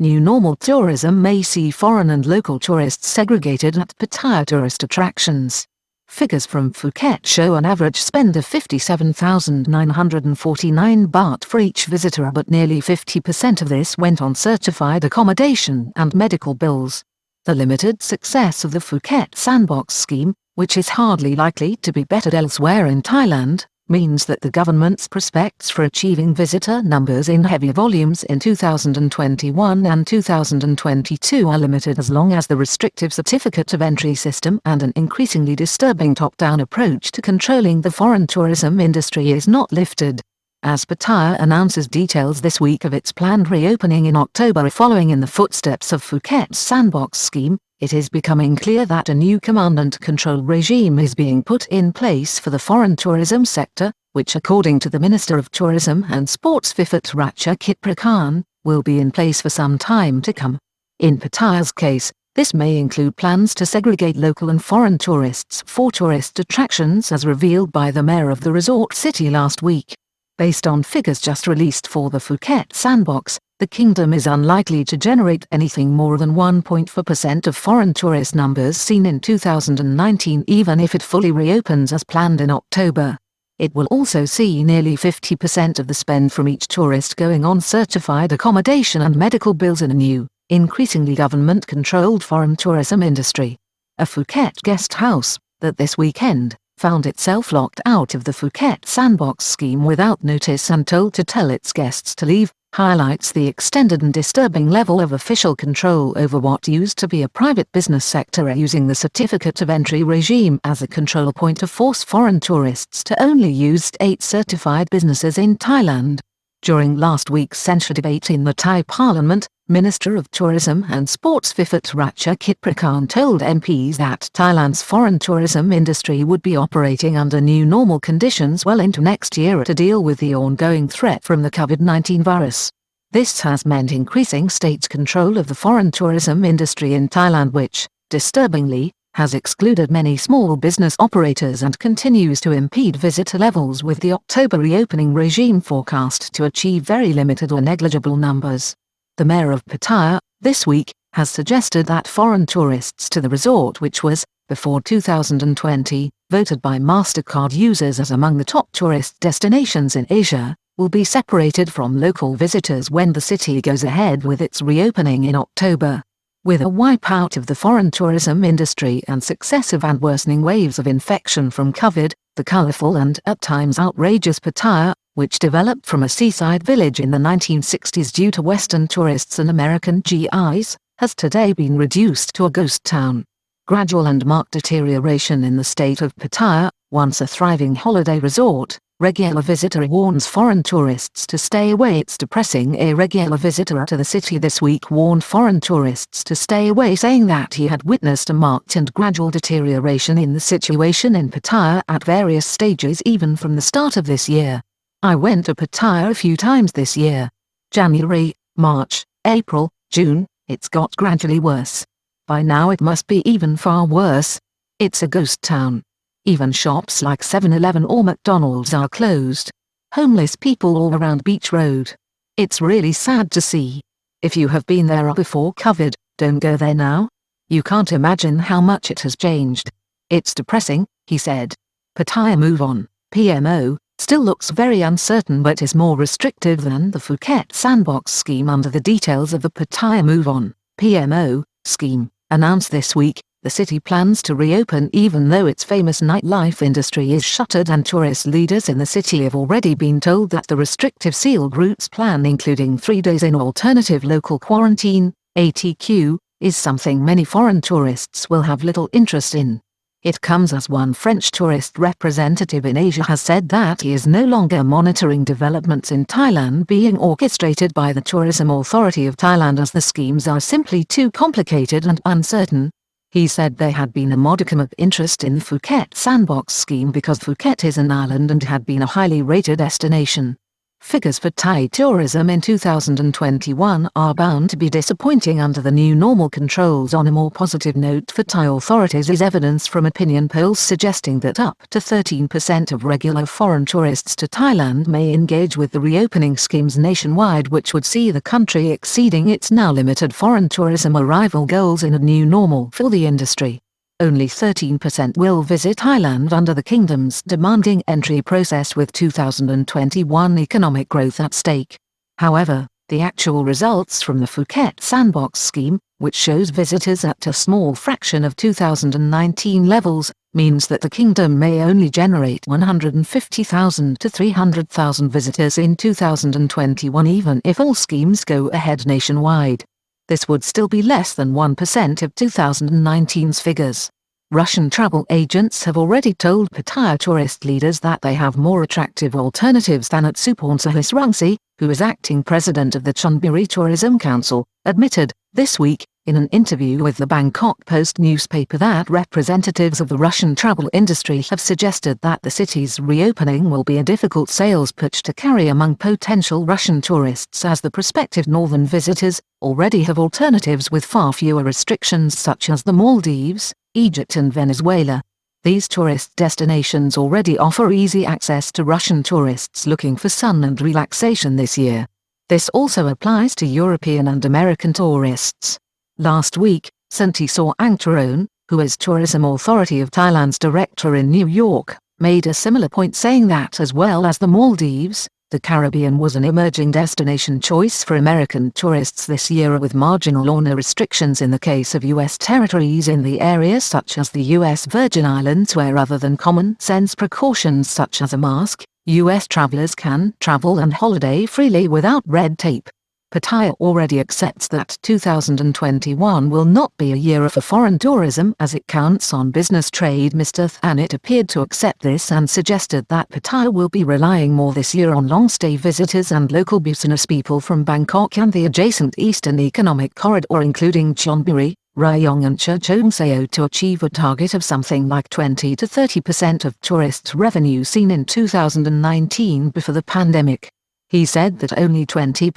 New normal tourism may see foreign and local tourists segregated at Pattaya tourist attractions. Figures from Phuket show an average spend of 57,949 baht for each visitor, but nearly 50% of this went on certified accommodation and medical bills. The limited success of the Phuket Sandbox scheme, which is hardly likely to be bettered elsewhere in Thailand, means that the government's prospects for achieving visitor numbers in heavy volumes in 2021 and 2022 are limited as long as the restrictive certificate of entry system and an increasingly disturbing top-down approach to controlling the foreign tourism industry is not lifted. As Pattaya announces details this week of its planned reopening in October following in the footsteps of Phuket's Sandbox scheme, it is becoming clear that a new command and control regime is being put in place for the foreign tourism sector, which according to the Minister of Tourism and Sports Phuket Sandbox, will be in place for some time to come. In Pattaya's case, this may include plans to segregate local and foreign tourists for tourist attractions as revealed by the mayor of the resort city last week. Based on figures just released for the Phuket Sandbox, the kingdom is unlikely to generate anything more than 1.4% of foreign tourist numbers seen in 2019 even if it fully reopens as planned in October. It will also see nearly 50% of the spend from each tourist going on certified accommodation and medical bills in a new, increasingly government-controlled foreign tourism industry. A Phuket guest house, that this weekend, found itself locked out of the Phuket Sandbox scheme without notice and told to tell its guests to leave, highlights the extended and disturbing level of official control over what used to be a private business sector using the certificate of entry regime as a control point to force foreign tourists to only use 8 certified businesses in Thailand. During last week's censure debate in the Thai Parliament, Minister of Tourism and Sports Phuket Sandbox told MPs that Thailand's foreign tourism industry would be operating under new normal conditions well into next year to deal with the ongoing threat from the COVID-19 virus. This has meant increasing state control of the foreign tourism industry in Thailand, which, disturbingly, has excluded many small business operators and continues to impede visitor levels, with the October reopening regime forecast to achieve very limited or negligible numbers. The mayor of Pattaya, this week, has suggested that foreign tourists to the resort, which was, before 2020, voted by MasterCard users as among the top tourist destinations in Asia, will be separated from local visitors when the city goes ahead with its reopening in October. With a wipeout of the foreign tourism industry and successive and worsening waves of infection from COVID, the colourful and at times outrageous Pattaya, which developed from a seaside village in the 1960s due to Western tourists and American GIs, has today been reduced to a ghost town. Gradual and marked deterioration in the state of Pattaya, once a thriving holiday resort, regular visitor warns foreign tourists to stay away. It's depressing. A regular visitor to the city this week warned foreign tourists to stay away, saying that he had witnessed a marked and gradual deterioration in the situation in Pattaya at various stages even from the start of this year. I went to Pattaya a few times this year. January, March, April, June, it's got gradually worse. By now it must be even far worse. It's a ghost town. Even shops like 7-Eleven or McDonald's are closed. Homeless people all around Beach Road. It's really sad to see. If you have been there before COVID, don't go there now. You can't imagine how much it has changed. It's depressing, he said. Pattaya Move On, PMO, still looks very uncertain but is more restrictive than the Phuket Sandbox scheme under the details of the Pattaya Move On, PMO, scheme, announced this week. The city plans to reopen even though its famous nightlife industry is shuttered, and tourist leaders in the city have already been told that the restrictive sealed routes plan, including 3 days in alternative local quarantine, ATQ, is something many foreign tourists will have little interest in. It comes as one French tourist representative in Asia has said that he is no longer monitoring developments in Thailand being orchestrated by the Tourism Authority of Thailand as the schemes are simply too complicated and uncertain. He said there had been a modicum of interest in the Phuket Sandbox scheme because Phuket is an island and had been a highly rated destination. Figures for Thai tourism in 2021 are bound to be disappointing under the new normal controls. On a more positive note for Thai authorities is evidence from opinion polls suggesting that up to 13% of regular foreign tourists to Thailand may engage with the reopening schemes nationwide, which would see the country exceeding its now limited foreign tourism arrival goals in a new normal for the industry. Only 13% will visit Thailand under the kingdom's demanding entry process, with 2021 economic growth at stake. However, the actual results from the Phuket Sandbox scheme, which shows visitors at a small fraction of 2019 levels, means that the kingdom may only generate 150,000 to 300,000 visitors in 2021, even if all schemes go ahead nationwide. This would still be less than 1% of 2019's figures. Russian travel agents have already told Pattaya tourist leaders that they have more attractive alternatives than at Suporn Sahasrangsi, who is acting president of the Chonburi Tourism Council, admitted, this week, in an interview with the Bangkok Post newspaper, that representatives of the Russian travel industry have suggested that the city's reopening will be a difficult sales pitch to carry among potential Russian tourists, as the prospective northern visitors already have alternatives with far fewer restrictions, such as the Maldives, Egypt and Venezuela. These tourist destinations already offer easy access to Russian tourists looking for sun and relaxation this year. This also applies to European and American tourists. Last week, Santisaw Angtaron, who is Tourism Authority of Thailand's director in New York, made a similar point, saying that as well as the Maldives, the Caribbean was an emerging destination choice for American tourists this year, with marginal or no restrictions in the case of U.S. territories in the area, such as the U.S. Virgin Islands, where other than common sense precautions such as a mask, U.S. travelers can travel and holiday freely without red tape. Pattaya already accepts that 2021 will not be a year for foreign tourism, as it counts on business trade. Mr. Thanit appeared to accept this and suggested that Pattaya will be relying more this year on long-stay visitors and local business people from Bangkok and the adjacent Eastern Economic Corridor, including Chonburi, Rayong and Churchomseo, to achieve a target of something like 20 to 30% of tourists' revenue seen in 2019 before the pandemic. He said that only 20%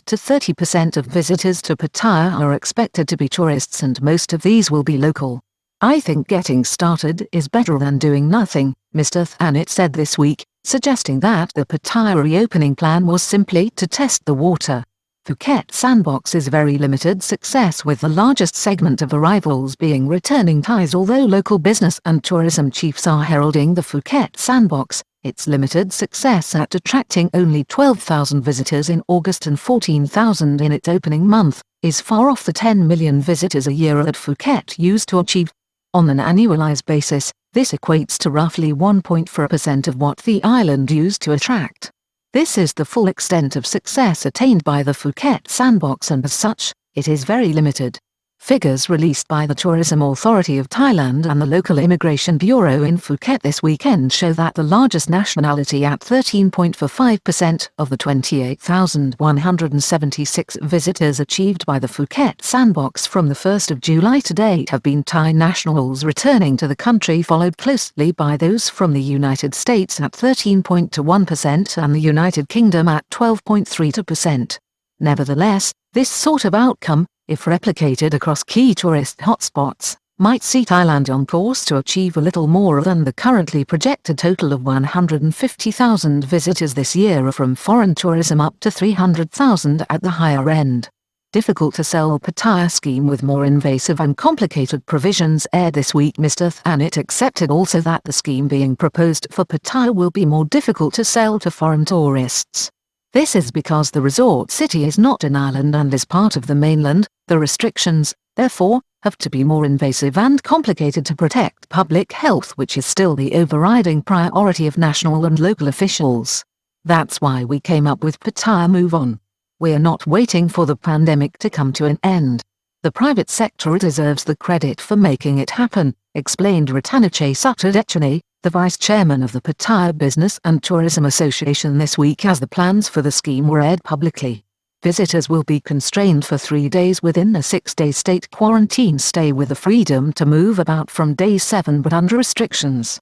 to 30% of visitors to Pattaya are expected to be tourists, and most of these will be local. I think getting started is better than doing nothing, Mr. Thanit said this week, suggesting that the Pattaya reopening plan was simply to test the water. Phuket Sandbox is very limited success, with the largest segment of arrivals being returning Thais. Although local business and tourism chiefs are heralding the Phuket Sandbox, its limited success at attracting only 12,000 visitors in August and 14,000 in its opening month is far off the 10 million visitors a year that Phuket used to achieve. On an annualized basis, this equates to roughly 1.4% of what the island used to attract. This is the full extent of success attained by the Phuket Sandbox, and as such, it is very limited. Figures released by the Tourism Authority of Thailand and the local Immigration Bureau in Phuket this weekend show that the largest nationality, at 13.45% of the 28,176 visitors achieved by the Phuket Sandbox from the 1st of July to date, have been Thai nationals returning to the country, followed closely by those from the United States at 13.21% and the United Kingdom at 12.32%. Nevertheless, this sort of outcome, if replicated across key tourist hotspots, might see Thailand on course to achieve a little more than the currently projected total of 150,000 visitors this year from foreign tourism, up to 300,000 at the higher end. Difficult to sell Pattaya scheme with more invasive and complicated provisions aired this week. Mr. Thanit accepted also that the scheme being proposed for Pattaya will be more difficult to sell to foreign tourists. This is because the resort city is not an island and is part of the mainland. The restrictions, therefore, have to be more invasive and complicated to protect public health, which is still the overriding priority of national and local officials. That's why we came up with Pattaya Move On. We're not waiting for the pandemic to come to an end. The private sector deserves the credit for making it happen, explained Ratanache Sutadechane, the vice chairman of the Pattaya Business and Tourism Association, this week, as the plans for the scheme were aired publicly. Visitors will be constrained for 3 days within a 6-day state quarantine stay, with the freedom to move about from day 7 but under restrictions.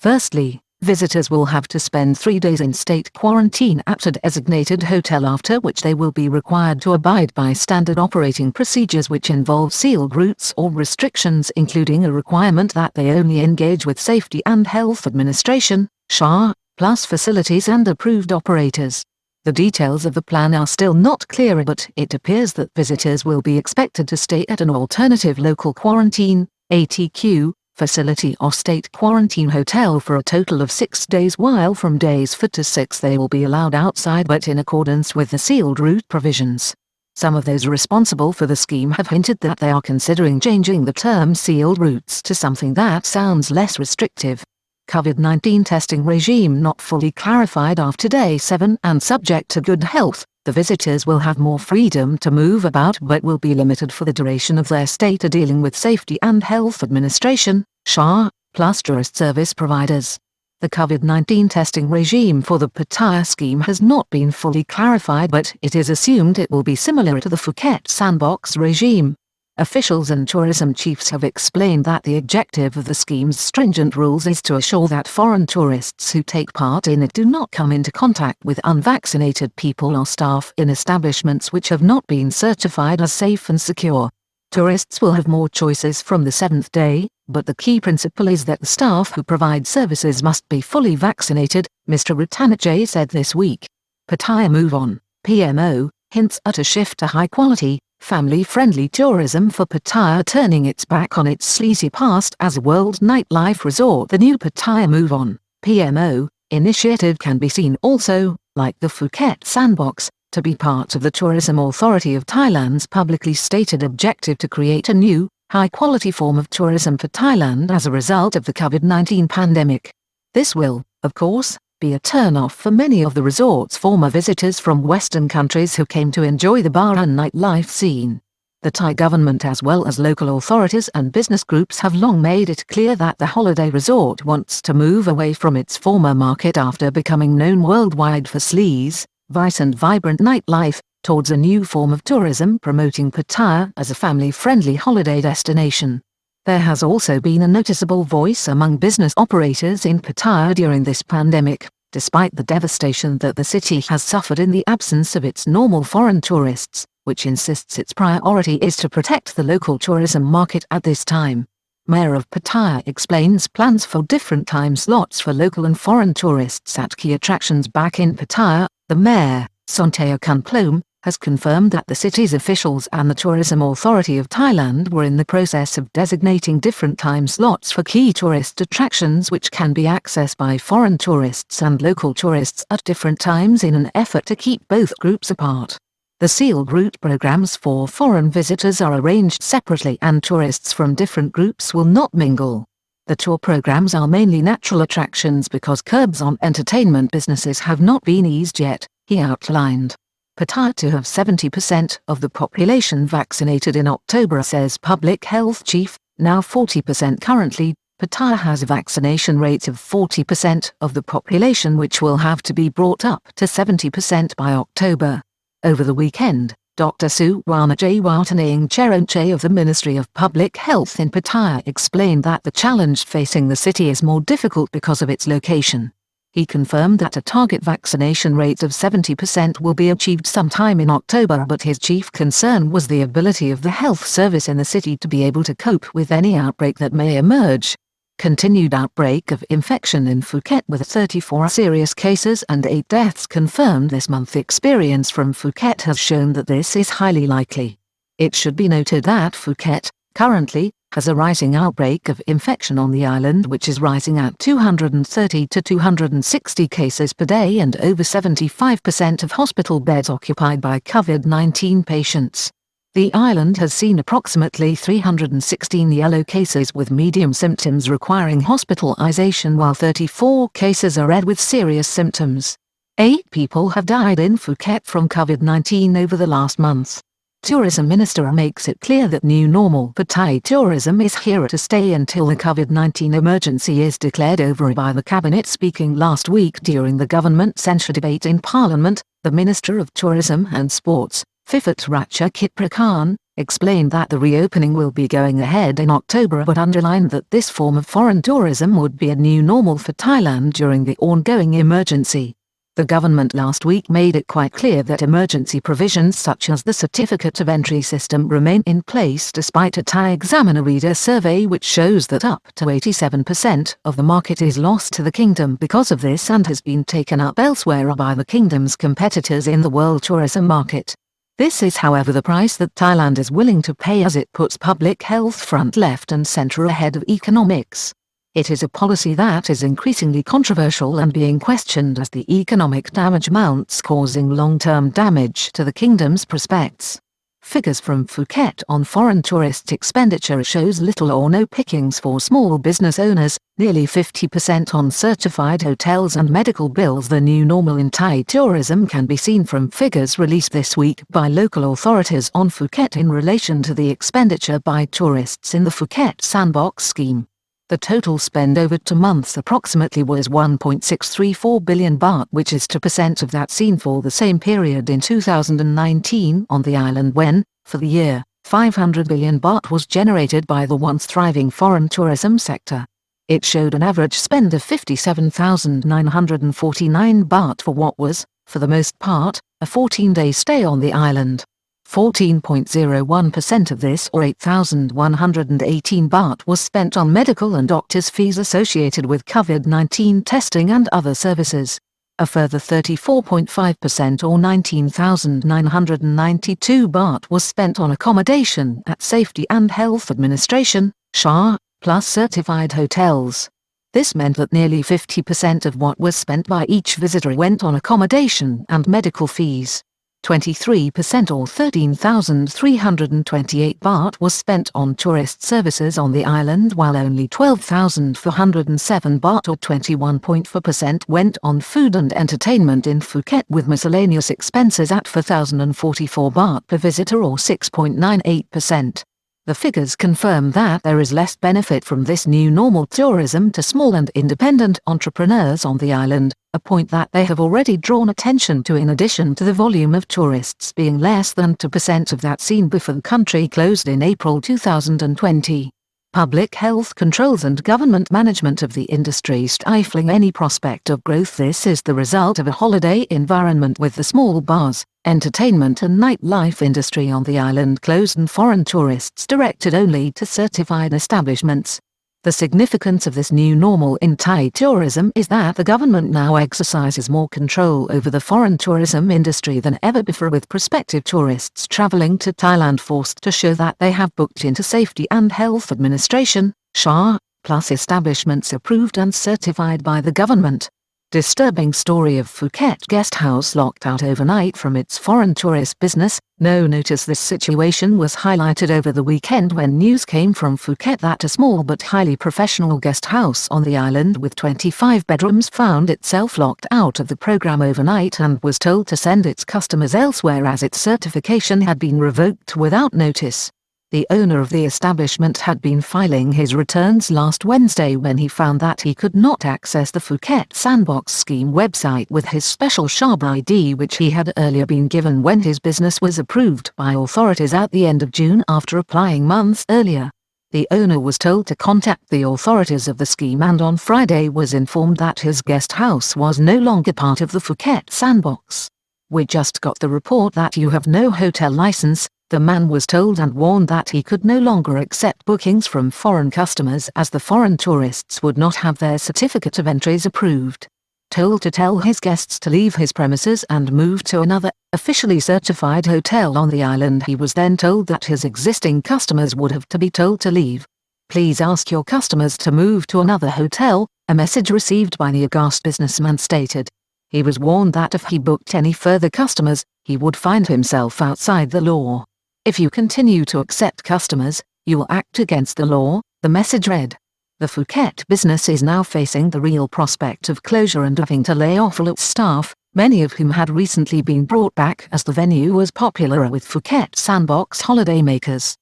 Firstly, Visitors will have to spend 3 days in state quarantine at a designated hotel, after which they will be required to abide by standard operating procedures which involve sealed routes or restrictions, including a requirement that they only engage with Safety and Health Administration (SHA) plus facilities and approved operators. The details of the plan are still not clear, but it appears that visitors will be expected to stay at an alternative local quarantine (ATQ) facility or state quarantine hotel for a total of 6 days, while from days 4 to 6 they will be allowed outside, but in accordance with the sealed route provisions. Some of those responsible for the scheme have hinted that they are considering changing the term sealed routes to something that sounds less restrictive. COVID-19 testing regime not fully clarified after day 7 and subject to good health. The visitors will have more freedom to move about but will be limited for the duration of their stay to dealing with Safety and Health Administration (SHA) plus tourist service providers. The COVID-19 testing regime for the Pattaya scheme has not been fully clarified, but it is assumed it will be similar to the Phuket Sandbox regime. Officials and tourism chiefs have explained that the objective of the scheme's stringent rules is to assure that foreign tourists who take part in it do not come into contact with unvaccinated people or staff in establishments which have not been certified as safe and secure. Tourists will have more choices from the 7th day, but the key principle is that the staff who provide services must be fully vaccinated, Mr. Ratanajay said this week. Pattaya Move On, PMO, hints at a shift to high-quality, family-friendly tourism for Pattaya, turning its back on its sleazy past as a world nightlife resort. The new Pattaya Move On, PMO, initiative can be seen also, like the Phuket Sandbox, to be part of the Tourism Authority of Thailand's publicly stated objective to create a new, high-quality form of tourism for Thailand as a result of the COVID-19 pandemic. This will, of course, be a turn-off for many of the resort's former visitors from Western countries who came to enjoy the bar and nightlife scene. The Thai government as well as local authorities and business groups have long made it clear that the holiday resort wants to move away from its former market after becoming known worldwide for sleaze, vice and vibrant nightlife, towards a new form of tourism promoting Pattaya as a family-friendly holiday destination. There has also been a noticeable voice among business operators in Pattaya during this pandemic, despite the devastation that the city has suffered in the absence of its normal foreign tourists, which insists its priority is to protect the local tourism market at this time. Mayor of Pattaya explains plans for different time slots for local and foreign tourists at key attractions back in Pattaya. The mayor, Sontaya Kunplom, has confirmed that the city's officials and the Tourism Authority of Thailand were in the process of designating different time slots for key tourist attractions which can be accessed by foreign tourists and local tourists at different times in an effort to keep both groups apart. The sealed route programs for foreign visitors are arranged separately and tourists from different groups will not mingle. The tour programs are mainly natural attractions because curbs on entertainment businesses have not been eased yet, he outlined. Pattaya to have 70% of the population vaccinated in October, says Public Health Chief, now 40% currently. Pattaya has vaccination rates of 40% of the population, which will have to be brought up to 70% by October. Over the weekend, Dr. Suwana Jaywatanayang Cheronche of the Ministry of Public Health in Pattaya explained that the challenge facing the city is more difficult because of its location. He confirmed that a target vaccination rate of 70% will be achieved sometime in October, but his chief concern was the ability of the health service in the city to be able to cope with any outbreak that may emerge. Continued outbreak of infection in Phuket with 34 serious cases and 8 deaths confirmed this month. Experience from Phuket has shown that this is highly likely. It should be noted that Phuket, currently, has a rising outbreak of infection on the island, which is rising at 230 to 260 cases per day and over 75% of hospital beds occupied by COVID-19 patients. The island has seen approximately 316 yellow cases with medium symptoms requiring hospitalization, while 34 cases are red with serious symptoms. 8 people have died in Phuket from COVID-19 over the last month. Tourism Minister makes it clear that new normal for Thai tourism is here to stay until the COVID-19 emergency is declared over by the Cabinet. Speaking last week during the government censure debate in Parliament, the Minister of Tourism and Sports, Phiphat Ratchakitprakarn, explained that the reopening will be going ahead in October but underlined that this form of foreign tourism would be a new normal for Thailand during the ongoing emergency. The government last week made it quite clear that emergency provisions such as the certificate of entry system remain in place despite a Thai Examiner Reader survey which shows that up to 87% of the market is lost to the kingdom because of this and has been taken up elsewhere by the kingdom's competitors in the world tourism market. This is however the price that Thailand is willing to pay as it puts public health front left and centre ahead of economics. It is a policy that is increasingly controversial and being questioned as the economic damage mounts, causing long-term damage to the kingdom's prospects. Figures from Phuket on foreign tourist expenditure shows little or no pickings for small business owners, nearly 50% on certified hotels and medical bills. The new normal in Thai tourism can be seen from figures released this week by local authorities on Phuket in relation to the expenditure by tourists in the Phuket Sandbox scheme. The total spend over 2 months approximately was 1.634 billion baht, which is 2% of that seen for the same period in 2019 on the island when, for the year, 500 billion baht was generated by the once thriving foreign tourism sector. It showed an average spend of 57,949 baht for what was, for the most part, a 14-day stay on the island. 14.01% of this, or 8,118 baht, was spent on medical and doctors' fees associated with COVID-19 testing and other services. A further 34.5%, or 19,992 baht, was spent on accommodation at Safety and Health Administration (SHA) plus certified hotels. This meant that nearly 50% of what was spent by each visitor went on accommodation and medical fees. 23%, or 13,328 baht, was spent on tourist services on the island, while only 12,407 baht, or 21.4%, went on food and entertainment in Phuket, with miscellaneous expenses at 4,044 baht per visitor, or 6.98%. The figures confirm that there is less benefit from this new normal tourism to small and independent entrepreneurs on the island, a point that they have already drawn attention to in addition to the volume of tourists being less than 2% of that seen before the country closed in April 2020. Public health controls and government management of the industry stifling any prospect of growth. This is the result of a holiday environment with the small bars, entertainment and nightlife industry on the island closed and foreign tourists directed only to certified establishments. The significance of this new normal in Thai tourism is that the government now exercises more control over the foreign tourism industry than ever before, with prospective tourists traveling to Thailand forced to show that they have booked into Safety and Health Administration (SHA) plus establishments approved and certified by the government. Disturbing story of Phuket guest house locked out overnight from its foreign tourist business. No notice. This situation was highlighted over the weekend when news came from Phuket that a small but highly professional guest house on the island with 25 bedrooms found itself locked out of the program overnight and was told to send its customers elsewhere as its certification had been revoked without notice. The owner of the establishment had been filing his returns last Wednesday when he found that he could not access the Phuket Sandbox scheme website with his special SHA ID, which he had earlier been given when his business was approved by authorities at the end of June after applying months earlier. The owner was told to contact the authorities of the scheme and on Friday was informed that his guest house was no longer part of the Phuket Sandbox. "We just got the report that you have no hotel license," the man was told, and warned that he could no longer accept bookings from foreign customers as the foreign tourists would not have their certificate of entries approved. Told to tell his guests to leave his premises and move to another, officially certified hotel on the island, he was then told that his existing customers would have to be told to leave. "Please ask your customers to move to another hotel," a message received by the aghast businessman stated. He was warned that if he booked any further customers, he would find himself outside the law. "If you continue to accept customers, you will act against the law," the message read. The Phuket business is now facing the real prospect of closure and having to lay off all its staff, many of whom had recently been brought back as the venue was popular with Phuket Sandbox holidaymakers.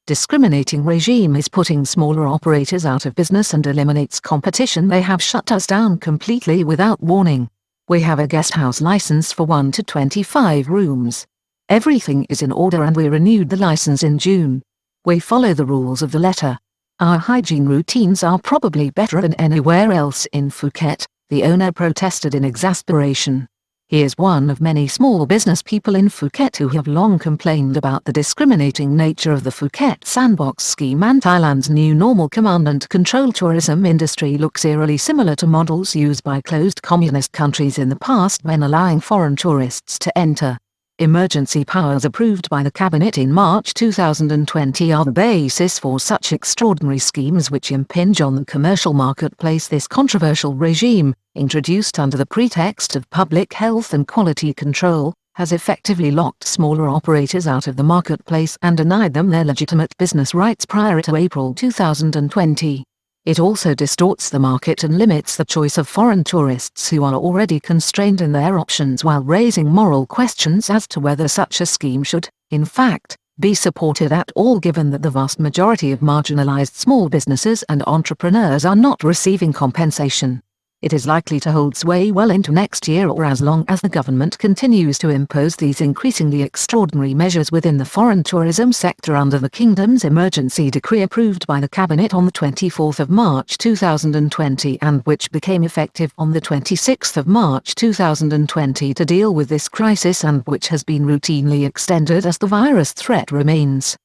Discriminating regime is putting smaller operators out of business and eliminates competition. "They have shut us down completely without warning. We have a guest house license for 1 to 25 rooms. Everything is in order and we renewed the license in June. We follow the rules of the letter. Our hygiene routines are probably better than anywhere else in Phuket, the owner protested in exasperation. He is one of many small business people in Phuket who have long complained about the discriminating nature of the Phuket Sandbox scheme, and Thailand's new normal command and control tourism industry looks eerily similar to models used by closed communist countries in the past when allowing foreign tourists to enter. Emergency powers approved by the Cabinet in March 2020 are the basis for such extraordinary schemes which impinge on the commercial marketplace. This controversial regime, introduced under the pretext of public health and quality control, has effectively locked smaller operators out of the marketplace and denied them their legitimate business rights prior to April 2020. It also distorts the market and limits the choice of foreign tourists who are already constrained in their options, while raising moral questions as to whether such a scheme should, in fact, be supported at all, given that the vast majority of marginalized small businesses and entrepreneurs are not receiving compensation. It is likely to hold sway well into next year, or as long as the government continues to impose these increasingly extraordinary measures within the foreign tourism sector under the Kingdom's emergency decree approved by the Cabinet on the 24th of March 2020 and which became effective on the 26th of March 2020 to deal with this crisis, and which has been routinely extended as the virus threat remains.